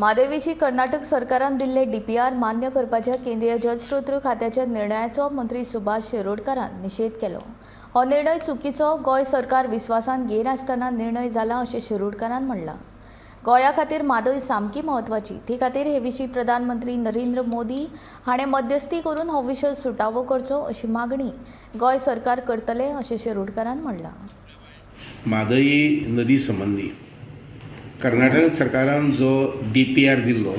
म्हादेवीची कर्नाटक सरकारान दिल्ले डीपीआर मान्य करपाच्या केंद्रीय जलस्रोत खात्याच्या निर्णयाचो मंत्री सुभाष शिरोडकरान निषेध केलो। हो निर्णय चुकीचो, गोय सरकार विश्वासान घेनासतना निर्णय जाला अशें शिरोडकरान म्हणलां। गोंया खातीर म्हादय सामकी म्हत्वाची, ते खातीर हे विशीं प्रधानमंत्री नरेंद्र मोदी हाणें मध्यस्थी करून हो विशय सुटावो करचो अशी मागणी गोय सरकार करतले अशें शिरोडकरान म्हणलां। म्हादई नदी संबंधी कर्नाटक सरकारान जो डीपीआर दिल्लो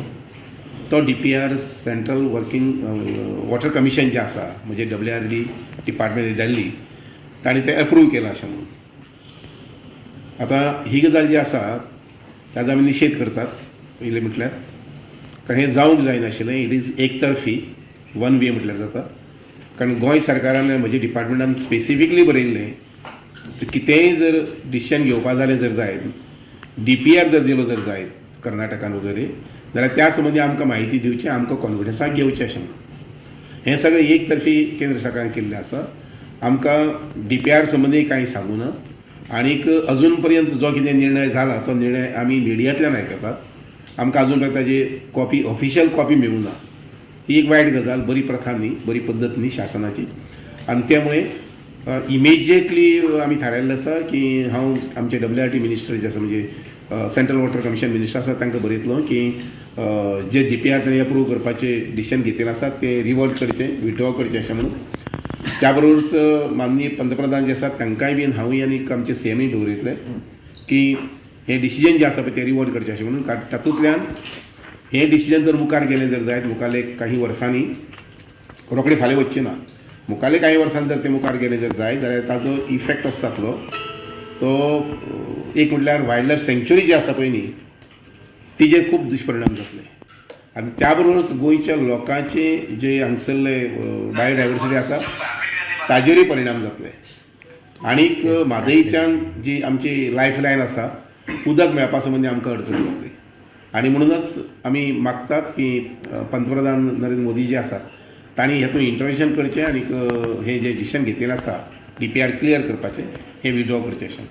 तो DPR central working water commission जे आसा म्हणजे WRD डिपार्टमेंट दिल्ली ताणी ते अप्रूव केला अशें म्हणून। आतां ही गजाल जी आसा ताजो आमी निशेध करतात पयलें म्हटल्यार, कारण हें जावंक जायनाशिल्लें। इट इज एकतर्फी वन वे म्हटल्यार जाता, कारण गोंय सरकारान म्हज्या डिपार्टमेंटान स्पेसिफिकली बरयल्लें कितेंय जर डिसिशन घेवपा जालें जर जायत, डीपीआर जर दिलो जर जायत कर्नाटकान वगैरे, जाल्यार त्या संबंधी आमकां म्हायती दिवची, आमकां कॉन्फिडन्साक घेवचें अशें म्हणून। हें सगळें एक तर्फी केंद्र सरकारान केल्लें आसा। आमकां डीपीआर संबंधी कांय सांगूं ना, आनीक अजून पर्यंत जो कितें निर्णय जाला तो निर्णय आमी मिडियांतल्यान आयकतात। आमकां अजून पर्यंत ताजी कॉपी, ऑफिशियल कॉपी मेळूं ना। ही एक वायट गजाल, बरी प्रथा न्ही, बरी पद्दत न्ही शासनाची। आनी त्यामुळे इमिजिएटली आमी थारायल्लें आसा की हांव आमचे WRD मिनिस्टर जे आसा, म्हणजे सेंट्रल वॉटर कमिशन मिनिस्टर आसा, तांकां बरयतलो की जे डीपीआर तांणी अप्रूव करपाचे डिसिशन घेतिल्लें आसा ते रिवर्ट करचें, विथड्रॉ करचें अशें म्हणून। त्या बरोबरच माननीय पंतप्रधान जे आसात तांकांय बीन हांवूय आनी आमचे CMय दवरितले की हें डिसिजन जें आसा पळय तें रिवर्ट करचें अशें म्हणून। तातूंतल्यान हें डिसिजन जर मुखार गेलें जर जायत, मुखारले काही वर्सांनी, रोखडें फाल्यां वचचें ना, मुखारले काही वर्सांनी जर तें मुखार गेलें जर जायत जाल्यार ताजो इफेक्ट असो जातलो तो एक म्हटल्यार वायल्ड लायफ सँक्च्युरी जी आसा पळय न्ही तिजेर खूब दुश्परिणाम जातले। आनी त्या बरोबरच गोंयच्या लोकांचे जे हांगसरले बायोडायवर्सिटी आसा ताजेरूय परिणाम जातले। आनीक म्हादईच्यान जी आमची लायफ लायन आसा, उदक मेळपा संबंदी आमकां अडचण जातली। आनी म्हणूनच आमी मागतात की पंतप्रधान नरेंद्र मोदी जे आसात तांणी हेतून इंटरव्हेन्शन करचें, आनीक हें जें डिसिशन घेतिल्लें आसा डीपीआर क्लियर करपाचें हें विथड्रॉ करचें अशें।